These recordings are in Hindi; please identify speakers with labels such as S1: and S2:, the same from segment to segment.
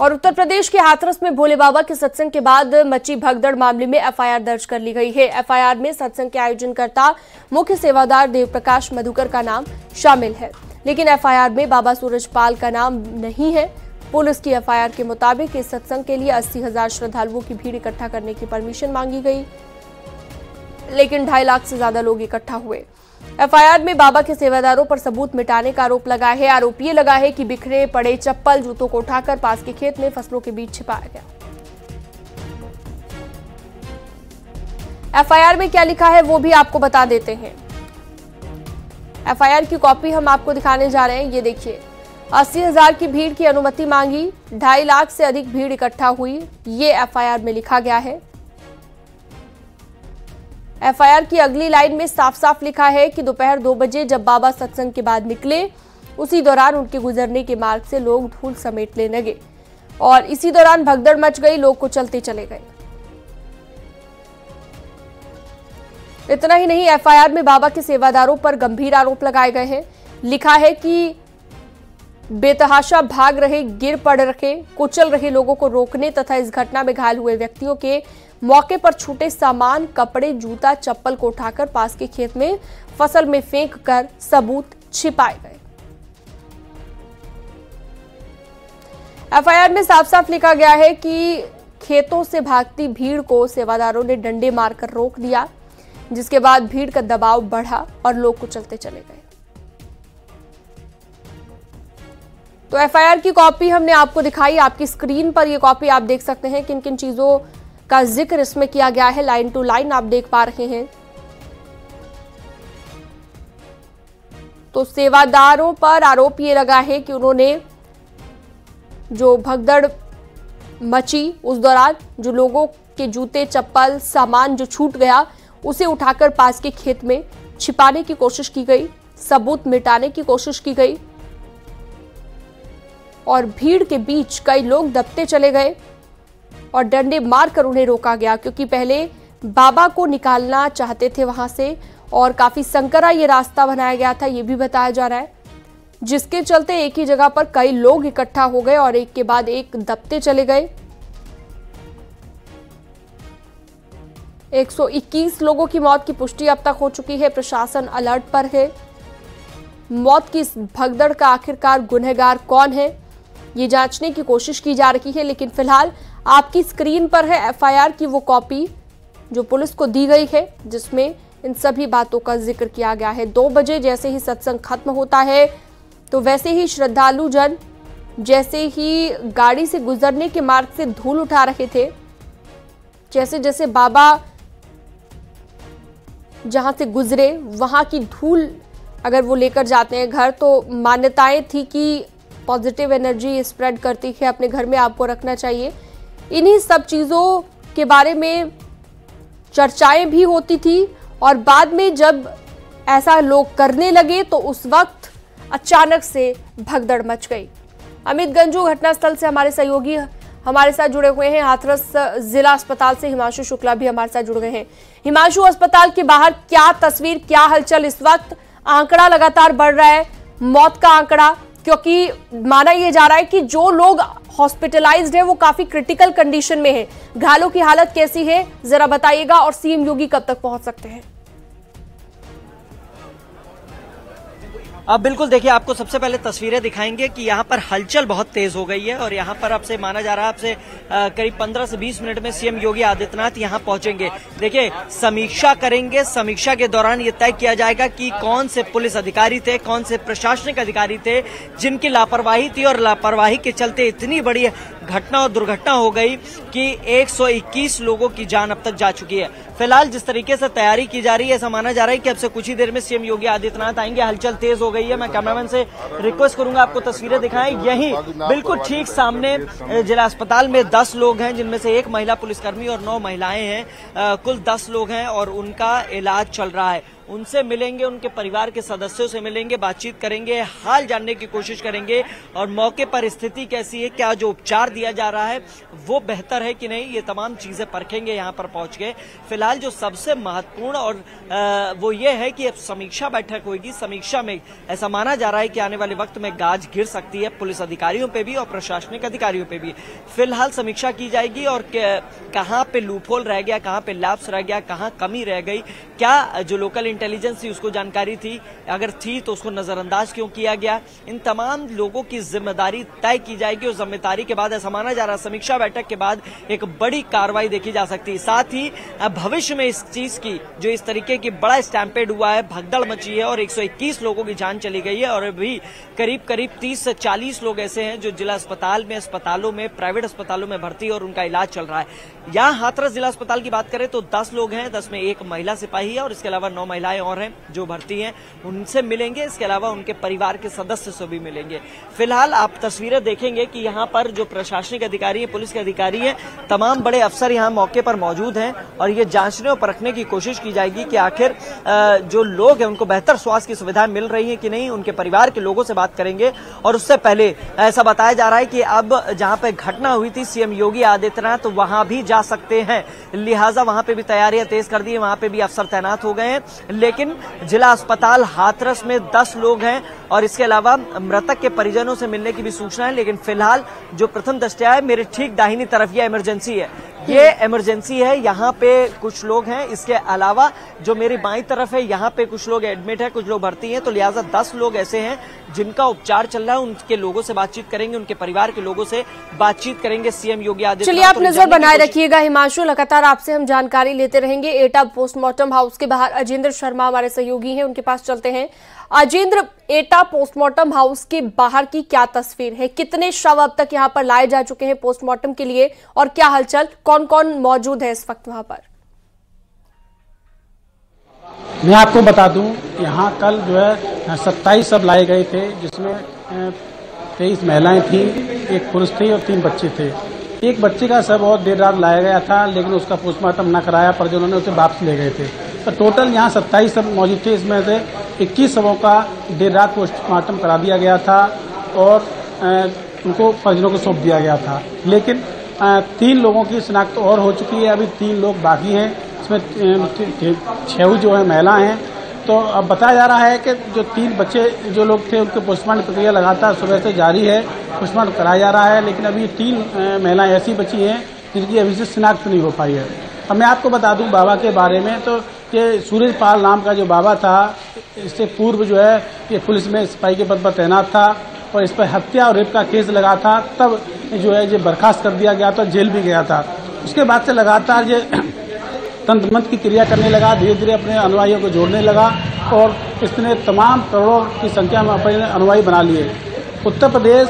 S1: और उत्तर प्रदेश के हाथरस में भोले बाबा के सत्संग के बाद मची भगदड़ मामले में एफआईआर दर्ज कर ली गई है। एफआईआर में सत्संग के आयोजनकर्ता मुख्य सेवादार देवप्रकाश मधुकर का नाम शामिल है, लेकिन एफआईआर में बाबा सूरजपाल का नाम नहीं है। पुलिस की एफआईआर के मुताबिक इस सत्संग के लिए 80,000 श्रद्धालुओं की भीड़ इकट्ठा करने की परमिशन मांगी गई, लेकिन 2.5 लाख से ज्यादा लोग इकट्ठा हुए। एफआईआर में बाबा के सेवादारों पर सबूत मिटाने का आरोप लगा है। आरोप ये लगा है कि बिखरे पड़े चप्पल जूतों को उठाकर पास के खेत में फसलों के बीच छिपाया गया। एफआईआर में क्या लिखा है वो भी आपको बता देते हैं। एफआईआर की कॉपी हम आपको दिखाने जा रहे हैं। ये देखिए, 80,000 की भीड़ की अनुमति मांगी, 2.5 लाख से अधिक भीड़ इकट्ठा हुई, ये एफआईआर में लिखा गया है। एफआईआर की अगली लाइन में साफ साफ लिखा है कि दोपहर 2 बजे जब बाबा सत्संग के बाद निकले, उसी दौरान उनके गुजरने के मार्ग से लोग धूल समेटने लगे और इसी दौरान भगदड़ मच गई, लोग कुचलते चले गए। इतना ही नहीं, एफआईआर में बाबा के सेवादारों पर गंभीर आरोप लगाए गए हैं। लिखा है कि बेतहाशा भाग रहे, गिर पड़ रहे, कुचल रहे लोगों को रोकने तथा इस घटना में घायल हुए व्यक्तियों के मौके पर छूटे सामान, कपड़े, जूता, चप्पल को उठाकर पास के खेत में फसल में फेंक कर सबूत छिपाए गए। एफआईआर में साफ साफ लिखा गया है कि खेतों से भागती भीड़ को सेवादारों ने डंडे मारकर रोक दिया, जिसके बाद भीड़ का दबाव बढ़ा और लोग कुचलते चले गए। तो एफआईआर की कॉपी हमने आपको दिखाई, आपकी स्क्रीन पर यह कॉपी आप देख सकते हैं किन किन चीजों का जिक्र इसमें किया गया है। लाइन टू लाइन आप देख पा रहे हैं। तो सेवादारों पर आरोप ये लगा है कि उन्होंने जो भगदड़ मची उस दौरान जो लोगों के जूते, चप्पल, सामान जो छूट गया उसे उठाकर पास के खेत में छिपाने की कोशिश की गई, सबूत मिटाने की कोशिश की गई और भीड़ के बीच कई लोग दबते चले गए और डंडे मारकर उन्हें रोका गया, क्योंकि पहले बाबा को निकालना चाहते थे वहां से और काफी संकरा ये रास्ता बनाया गया था, ये भी बताया जा रहा है, जिसके चलते एक ही जगह पर कई लोग इकट्ठा हो गए और एक के बाद एक दबते चले गए। 121 लोगों की मौत की पुष्टि अब तक हो चुकी है। प्रशासन अलर्ट पर है। मौत की इस भगदड़ का आखिरकार गुनहगार कौन है, ये जांचने की कोशिश की जा रही है, लेकिन फिलहाल आपकी स्क्रीन पर है एफआईआर की वो कॉपी जो पुलिस को दी गई है, जिसमें इन सभी बातों का जिक्र किया गया है। 2 बजे जैसे ही सत्संग खत्म होता है तो वैसे ही श्रद्धालु जन जैसे ही गाड़ी से गुजरने के मार्ग से धूल उठा रहे थे, जैसे जैसे बाबा जहां से गुजरे वहां की धूल अगर वो लेकर जाते हैं घर, तो मान्यताएं थी कि पॉजिटिव एनर्जी स्प्रेड करती है, अपने घर में आपको रखना चाहिए। इन्हीं सब चीज़ों के बारे में चर्चाएं भी होती थी और बाद में जब ऐसा लोग करने लगे तो उस वक्त अचानक से भगदड़ मच गई। अमित गंजू घटनास्थल से हमारे सहयोगी हमारे साथ जुड़े हुए हैं। हाथरस जिला अस्पताल से हिमांशु शुक्ला भी हमारे साथ जुड़ गए हैं। हिमांशु, अस्पताल के बाहर क्या तस्वीर, क्या हलचल इस वक्त? आंकड़ा लगातार बढ़ रहा है, मौत का आंकड़ा, क्योंकि माना यह जा रहा है कि जो लोग हॉस्पिटलाइज्ड है वो काफी क्रिटिकल कंडीशन में है। घायलों की हालत कैसी है जरा बताइएगा, और सीएम योगी कब तक पहुंच सकते हैं?
S2: अब बिल्कुल देखिए, आपको सबसे पहले तस्वीरें दिखाएंगे कि यहाँ पर हलचल बहुत तेज हो गई है और यहाँ पर आपसे माना जा रहा है आपसे करीब 15 से 20 मिनट में सीएम योगी आदित्यनाथ यहाँ पहुंचेंगे। देखिए, समीक्षा करेंगे। समीक्षा के दौरान ये तय किया जाएगा कि कौन से पुलिस अधिकारी थे, कौन से प्रशासनिक अधिकारी थे जिनकी लापरवाही थी और लापरवाही के चलते इतनी बड़ी घटना और दुर्घटना हो गई कि 121 लोगों की जान अब तक जा चुकी है। फिलहाल जिस तरीके से तैयारी की जा रही है, ऐसा माना जा रहा है कि अब से कुछ ही देर में सीएम योगी आदित्यनाथ आएंगे। हलचल तेज हो गई है। मैं कैमरामैन से रिक्वेस्ट करूंगा आपको तस्वीरें दिखाएं। यही बिल्कुल ठीक सामने जिला अस्पताल में 10 लोग हैं, जिनमें से 1 महिला पुलिसकर्मी और 9 महिलाएं हैं। कुल 10 लोग हैं और उनका इलाज चल रहा है। उनसे मिलेंगे, उनके परिवार के सदस्यों से मिलेंगे, बातचीत करेंगे, हाल जानने की कोशिश करेंगे और मौके पर स्थिति कैसी है, क्या जो उपचार दिया जा रहा है वो बेहतर है कि नहीं, ये तमाम चीजें परखेंगे यहाँ पर पहुंच के। फिलहाल जो सबसे महत्वपूर्ण और वो ये है कि अब समीक्षा बैठक होगी। समीक्षा में ऐसा माना जा रहा है कि आने वाले वक्त में गाज गिर सकती है पुलिस अधिकारियों पे भी और प्रशासनिक अधिकारियों पे भी। फिलहाल समीक्षा की जाएगी और कहां पे लूपहोल रह गया, कहां पे लैप्स रह गया, कहां कमी रह गई, क्या जो लोकल इंटेलिजेंस थी उसको जानकारी थी, अगर थी तो उसको नजरअंदाज क्यों किया गया, इन तमाम लोगों की जिम्मेदारी तय की जाएगी। और जिम्मेदारी के बाद ऐसा माना जा रहा है समीक्षा बैठक के बाद एक बड़ी कार्रवाई देखी जा सकती है। साथ ही भविष्य में इस चीज की जो इस तरीके की बड़ा स्टैम्पेड हुआ है, भगदड़ मची है और 121 लोगों की जान चली गई है और अभी करीब 30 से 40 लोग ऐसे हैं जो जिला अस्पताल में, अस्पतालों में, प्राइवेट अस्पतालों में भर्ती और उनका इलाज चल रहा है। यहाँ हाथरस जिला अस्पताल की बात करें तो 10 लोग हैं, 10 में एक महिला सिपाही है और इसके अलावा 9 महिलाएं और हैं जो भर्ती हैं, उनसे मिलेंगे। इसके अलावा उनके परिवार के सदस्य से भी मिलेंगे। फिलहाल आप तस्वीरें देखेंगे कि यहाँ पर जो प्रशासनिक अधिकारी है, पुलिस के अधिकारी है, तमाम बड़े अफसर यहाँ मौके पर मौजूद हैं और ये जांचने और परखने की कोशिश की जाएगी कि आखिर जो लोग हैं उनको बेहतर स्वास्थ्य की सुविधाएं मिल रही है कि नहीं। उनके परिवार के लोगों से बात करेंगे और उससे पहले ऐसा बताया जा रहा है कि अब जहां पे घटना हुई थी सीएम योगी आदित्यनाथ तो वहां भी जा सकते हैं, लिहाजा वहां पे भी तैयारियां तेज कर दी है, वहां पे भी अफसर तैनात हो गए हैं। लेकिन जिला अस्पताल हाथरस में 10 लोग हैं और इसके अलावा मृतक के परिजनों से मिलने की भी सूचना है। लेकिन फिलहाल जो प्रथम दृष्टया है, मेरे ठीक दाहिनी तरफ यह इमरजेंसी है, ये इमरजेंसी है, यहाँ पे कुछ लोग हैं। इसके अलावा जो मेरी बाईं तरफ है यहाँ पे कुछ लोग एडमिट है, कुछ लोग भर्ती हैं, तो लिहाजा 10 लोग ऐसे हैं जिनका उपचार चल रहा है। उनके लोगों से बातचीत करेंगे, उनके परिवार के लोगों से बातचीत करेंगे सीएम योगी आदित्यनाथ।
S1: चलिए आप नजर बनाए रखिएगा हिमांशु, लगातार आपसे हम जानकारी लेते रहेंगे। एटा पोस्टमार्टम हाउस के बाहर अजेंद्र शर्मा हमारे सहयोगी हैं, उनके पास चलते हैं। अजेंद्र, एटा पोस्टमार्टम हाउस के बाहर की क्या तस्वीर है, कितने शव अब तक यहाँ पर लाए जा चुके हैं पोस्टमार्टम के लिए और क्या हलचल, कौन कौन मौजूद है इस वक्त वहां पर?
S3: मैं आपको बता दूं, यहाँ कल जो है 27 शव लाए गए थे, जिसमें 23 महिलाएं थीं, एक पुरुष थे और 3 बच्चे थे। एक बच्चे का शव बहुत देर रात लाया गया था, लेकिन उसका पोस्टमार्टम न कराया, पर जो उन्होंने उसे वापस ले गए थे। तो टोटल यहाँ 27 शव मौजूद थे, इसमें से 21 शवों का देर रात पोस्टमार्टम करा दिया गया था और उनको परिजनों को सौंप दिया गया था। लेकिन 3 लोगों की शिनाख्त और हो चुकी है, अभी 3 लोग बाकी हैं, इसमें 6 जो है महिला हैं। तो अब बताया जा रहा है कि जो 3 बच्चे जो लोग थे उनके पोस्टमार्टम प्रक्रिया लगातार सुबह से जारी है, पोस्टमार्टम कराया जा रहा है, लेकिन अभी 3 महिलाएं ऐसी बची हैं जिनकी अभी से शिनाख्त नहीं हो पाई है। अब मैं आपको बता दूं बाबा के बारे में, तो ये सूरजपाल नाम का जो बाबा था, इससे पूर्व जो है ये पुलिस में सिपाही के पद पर तैनात था और इस पर हत्या और रेप का केस लगा था, तब जो है ये बर्खास्त कर दिया गया था, जेल भी गया था। उसके बाद से लगातार ये तंत्र मंत्र की क्रिया करने लगा, धीरे धीरे अपने अनुयायियों को जोड़ने लगा और इसने तमाम करोड़ों की संख्या में अपने अनुयायी बना लिए। उत्तर प्रदेश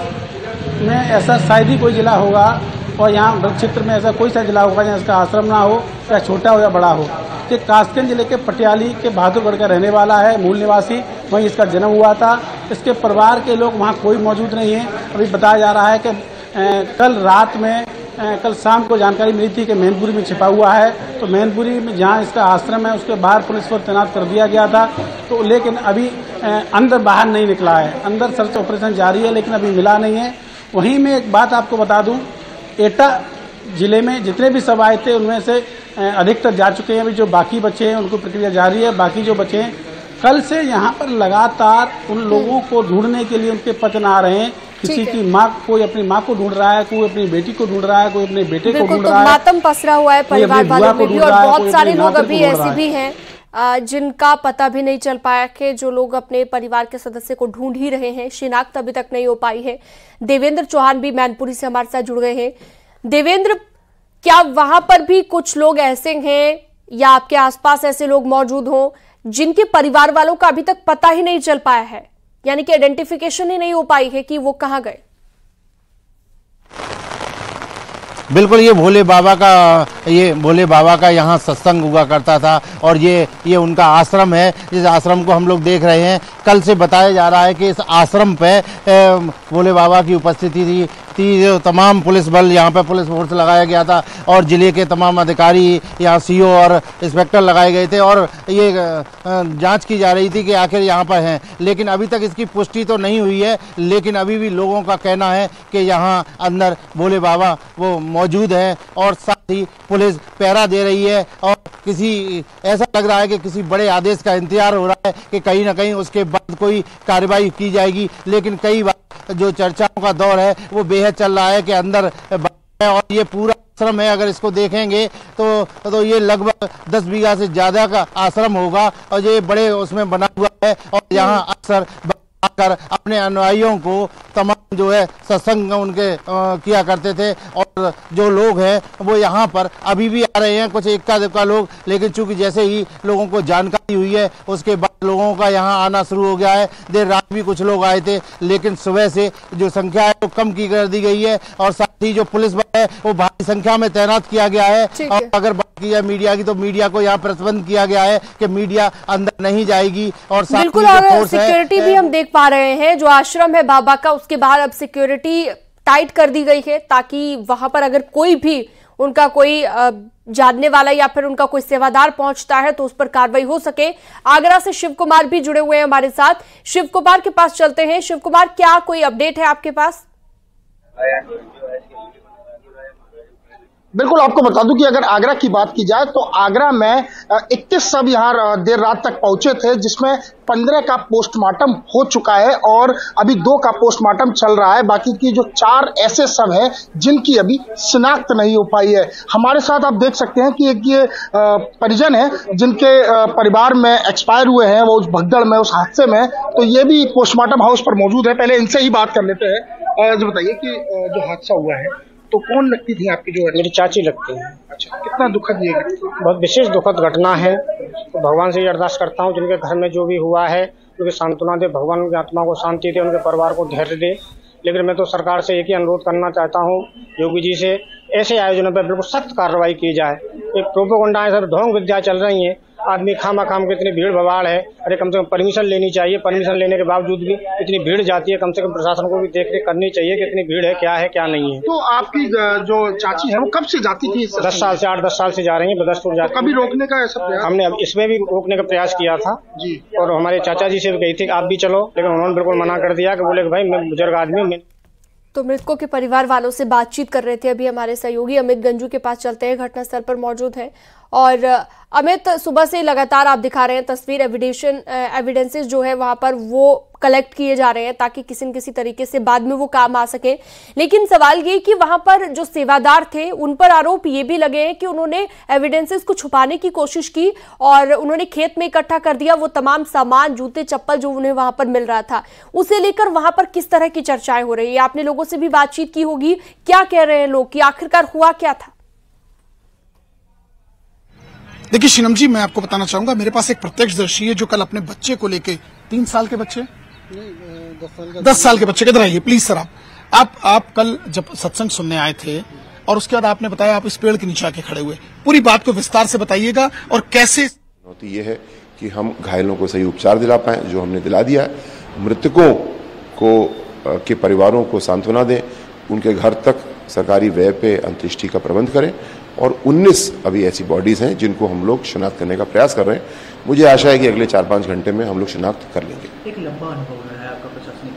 S3: में ऐसा शायद ही कोई जिला होगा और यहाँ ब्रज क्षेत्र में ऐसा कोई सा जिला होगा जहाँ इसका आश्रम ना हो, या छोटा हो या बड़ा हो। ये कासगंज जिले के पटियाली के बहादुरगढ़ का रहने वाला है, मूल निवासी, वहीं इसका जन्म हुआ था। इसके परिवार के लोग वहाँ कोई मौजूद नहीं है। अभी बताया जा रहा है कि कल रात में, कल शाम को जानकारी मिली थी कि मैनपुरी में छिपा हुआ है, तो मैनपुरी में जहाँ इसका आश्रम है उसके बाहर पुलिस को तैनात कर दिया गया था। तो लेकिन अभी अंदर बाहर नहीं निकला है, अंदर सर्च ऑपरेशन जारी है, लेकिन अभी मिला नहीं है। वहीं मैं एक बात आपको बता दूं, एटा जिले में जितने भी शव आए थे उनमें से अधिकतर जा चुके हैं। अभी जो बाकी बचे हैं उनको प्रक्रिया जारी है। बाकी जो बचे हैं, कल से यहाँ पर लगातार उन लोगों को ढूंढने के लिए उनके पत्र आ रहे हैं। किसी की माँ, कोई अपनी माँ को ढूंढ रहा है, कोई अपनी बेटी को ढूंढ रहा है, कोई अपने बेटे को ढूंढ रहा है।
S1: मातम पसरा हुआ है परिवार वालों में भी और बहुत सारे लोग अभी ऐसे भी हैं जिनका पता भी नहीं चल पाया कि जो लोग अपने परिवार के सदस्य को ढूंढ ही रहे हैं, शिनाख्त अभी तक नहीं हो पाई है। देवेंद्र चौहान भी मैनपुरी से हमारे साथ जुड़ गए हैं। देवेंद्र, क्या वहां पर भी कुछ लोग ऐसे हैं या आपके आसपास ऐसे लोग मौजूद हों जिनके परिवार वालों का अभी तक पता ही नहीं चल पाया है, यानी कि आइडेंटिफिकेशन ही नहीं हो पाई है कि वो कहां गए?
S4: बिल्कुल, ये भोले बाबा का यहाँ सत्संग हुआ करता था और ये उनका आश्रम है। जिस आश्रम को हम लोग देख रहे हैं, कल से बताया जा रहा है कि इस आश्रम पे भोले बाबा की उपस्थिति थी। जो तमाम पुलिस बल यहाँ पे पुलिस फोर्स लगाया गया था और जिले के तमाम अधिकारी यहाँ सीओ और इंस्पेक्टर लगाए गए थे और ये जांच की जा रही थी कि आखिर यहाँ पर हैं, लेकिन अभी तक इसकी पुष्टि तो नहीं हुई है। लेकिन अभी भी लोगों का कहना है कि यहाँ अंदर भोले बाबा वो मौजूद हैं और साथ ही पुलिस पहरा दे रही है और किसी ऐसा लग रहा है कि किसी बड़े आदेश का इंतजार हो रहा है कि कहीं ना कहीं उसके बाद कोई कार्रवाई की जाएगी। लेकिन कई बार जो चर्चाओं का दौर है वो बेहद चल रहा है कि अंदर और ये पूरा आश्रम है, अगर इसको देखेंगे तो ये लगभग 10 बीघा से ज्यादा का आश्रम होगा और ये बड़े उसमें बना हुआ है और यहाँ अक्सर आकर अपने अनुयायियों को तमाम जो है सत्संग उनके किया करते थे और जो लोग हैं वो यहाँ पर अभी भी आ रहे हैं, कुछ इक्का दुक्का लोग। लेकिन चूंकि जैसे ही लोगों को जानकारी हुई है उसके बाद लोगों का यहाँ आना शुरू हो गया है। देर रात भी कुछ लोग आए थे, लेकिन सुबह से जो संख्या है वो कम की कर दी गई है और साथ ही जो पुलिस बल है वो भारी संख्या में तैनात किया गया है। और अगर बात की जाए मीडिया की तो मीडिया को यहाँ प्रतिबंध किया गया है कि मीडिया अंदर नहीं जाएगी और
S1: बिल्कुल, और सिक्योरिटी भी हम देख पा रहे हैं। जो आश्रम है बाबा का, उसके बाहर अब सिक्योरिटी टाइट कर दी गई है ताकि वहां पर अगर कोई भी उनका कोई जानने वाला या फिर उनका कोई सेवादार पहुंचता है तो उस पर कार्रवाई हो सके। आगरा से शिव कुमार भी जुड़े हुए हैं हमारे साथ। शिव कुमार के पास चलते हैं। शिव कुमार, क्या कोई अपडेट है आपके पास?
S5: बिल्कुल, आपको बता दूं कि अगर आगरा की बात की जाए तो आगरा में 21 सब यहाँ देर रात तक पहुंचे थे, जिसमें 15 का पोस्टमार्टम हो चुका है और अभी 2 का पोस्टमार्टम चल रहा है। बाकी की जो 4 ऐसे सब हैं जिनकी अभी शिनाख्त नहीं हो पाई है। हमारे साथ आप देख सकते हैं कि एक ये परिजन है जिनके परिवार में एक्सपायर हुए हैं, वो उस भगदड़ में, उस हादसे में, तो ये भी पोस्टमार्टम हाउस पर मौजूद है। पहले इनसे ही बात कर लेते हैं। जो बताइए कि जो हादसा हुआ है तो कौन लगती थी आपकी? जो
S6: मेरी चाची लगती है।
S5: अच्छा, कितना दुखद ये
S6: बहुत विशेष दुखद घटना है। तो भगवान से ये अरदास करता हूँ जिनके घर में जो भी हुआ है उनकी सांत्वना दे, भगवान उनकी आत्मा को शांति दे, उनके परिवार को धैर्य दे। लेकिन मैं तो सरकार से एक ही अनुरोध करना चाहता हूँ, योगी जी से, ऐसे आयोजनों पर बिल्कुल सख्त कार्रवाई की जाए। एक प्रोपोगंडा है, सब ढोंग विद्या चल रही है, आदमी खामा खाम के इतनी भीड़ भवाड़ है। अरे कम से कम परमिशन लेनी चाहिए, परमिशन लेने के बावजूद भी इतनी भीड़ जाती है। कम से कम प्रशासन को भी देख रेख करनी चाहिए कि इतनी भीड़ है, क्या है क्या नहीं है।
S5: तो आपकी जो चाची है वो कब से जाती थी?
S6: 10 साल से, 8-10 साल से जा रही है बदस्तूर जाती।
S5: कभी रोकने का ऐसा प्रयास?
S6: हमने इसमें भी रोकने का प्रयास किया था
S5: जी,
S6: और हमारे चाचा जी से भी कही थी कि आप भी चलो, लेकिन उन्होंने बिल्कुल मना कर दिया कि बोले कि भाई मैं बुजुर्ग आदमी हूँ।
S1: तो मृतकों के परिवार वालों से बातचीत कर रहे थे अभी हमारे सहयोगी अमित गंजू के पास चलते हैं, घटनास्थल पर मौजूद हैं। और अमित, सुबह से लगातार आप दिखा रहे हैं तस्वीर, एविडेंसेस जो है वहां पर वो कलेक्ट किए जा रहे हैं ताकि किसी न किसी तरीके से बाद में वो काम आ सके। लेकिन सवाल ये कि वहां पर जो सेवादार थे उन पर आरोप ये भी लगे हैं कि उन्होंने एविडेंसेस को छुपाने की कोशिश की और उन्होंने खेत में इकट्ठा कर दिया वो तमाम सामान, जूते चप्पल जो उन्हें वहां पर मिल रहा था। उसे लेकर वहां पर किस तरह की चर्चाएं हो रही है? आपने लोगों से भी बातचीत की होगी, क्या कह रहे हैं लोग कि आखिरकार हुआ क्या था?
S7: देखिए शीनम जी, मैं आपको बताना चाहूंगा, मेरे पास एक प्रत्यक्षदर्शी है जो कल अपने बच्चे को लेके, 3 साल के बच्चे, 10 साल के बच्चे, किधर आइए प्लीज सर। आप कल जब सत्संग सुनने आए थे और उसके बाद आपने बताया आप इस पेड़ के नीचे आके खड़े हुए, पूरी बात को विस्तार से बताइएगा और कैसे।
S8: चुनौती ये है कि हम घायलों को सही उपचार दिला पाएं, जो हमने दिला दिया है। मृतकों को के परिवारों को सांत्वना दें, उनके घर तक सरकारी व्यय पे अंत्येष्टि का प्रबंध करें और 19 अभी ऐसी बॉडीज हैं जिनको हम लोग शिनाख्त करने का प्रयास कर रहे हैं। मुझे आशा है कि अगले 4-5 घंटे में हम लोग शिनाख्त कर लेंगे।
S9: एक लंबा अनुभव रहा है आपका प्रशासनिक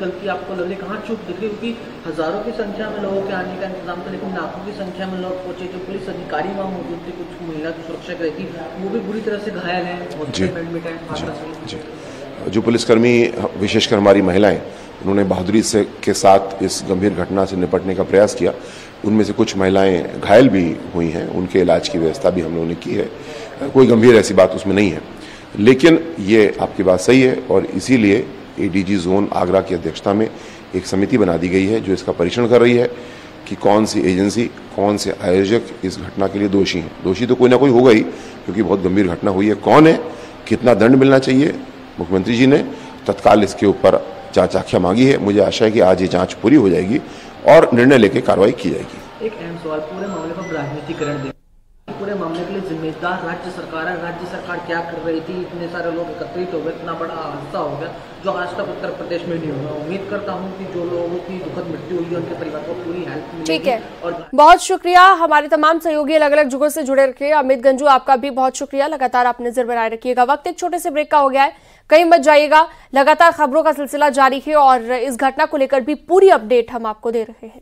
S9: गलती आपको लग रही, कहाँ चूक दिख रही? क्योंकि हजारों की संख्या में लोगों के आने का इंतजाम था, लेकिन लाखों की संख्या में लोग पहुंचे। जो पुलिस अधिकारी वहाँ मौजूद थे, कुछ महिला की सुरक्षा की रहती, वो भी बुरी तरह से घायल है।
S8: जो पुलिसकर्मी, विशेषकर हमारी महिलाएं, उन्होंने बहादुरी से के साथ इस गंभीर घटना से निपटने का प्रयास किया। उनमें से कुछ महिलाएं घायल भी हुई हैं, उनके इलाज की व्यवस्था भी हम लोगों ने की है। कोई गंभीर ऐसी बात उसमें नहीं है, लेकिन ये आपकी बात सही है और इसीलिए एडीजी जोन आगरा की अध्यक्षता में एक समिति बना दी गई है जो इसका परीक्षण कर रही है कि कौन सी एजेंसी, कौन से आयोजक इस घटना के लिए दोषी हैं। दोषी तो कोई ना कोई होगा ही, क्योंकि बहुत गंभीर घटना हुई है। कौन है, कितना दंड मिलना चाहिए, मुख्यमंत्री जी ने तत्काल इसके ऊपर जांच आख्या मांगी है। मुझे आशा है कि आज ये जांच पूरी हो जाएगी और निर्णय लेके कार्रवाई की जाएगी।
S9: एक अहम सवाल, पूरे मामले पर राजनीतिकरण पूरे मामले के लिए जिम्मेदार राज्य सरकार है। राज्य सरकार क्या कर रही थी, इतने सारे लोग एकत्रित हो गए, इतना बड़ा हादसा हो गया जो आज तक उत्तर प्रदेश में नहीं हुआ। उम्मीद करता हूँ कि जो लोगों की दुखद मृत्यु हुई है उनके परिवार को पूरी हेल्प मिलेगी।
S1: ठीक है,
S9: और
S1: बहुत शुक्रिया। हमारे तमाम सहयोगी अलग अलग जगहों से जुड़े रखे। अमित गंजू, आपका भी बहुत शुक्रिया। लगातार आप नजर बनाए रखिएगा। वक्त एक छोटे से ब्रेक का हो गया है, कहीं मत जाइएगा। लगातार खबरों का सिलसिला जारी है और इस घटना को लेकर भी पूरी अपडेट हम आपको दे रहे हैं।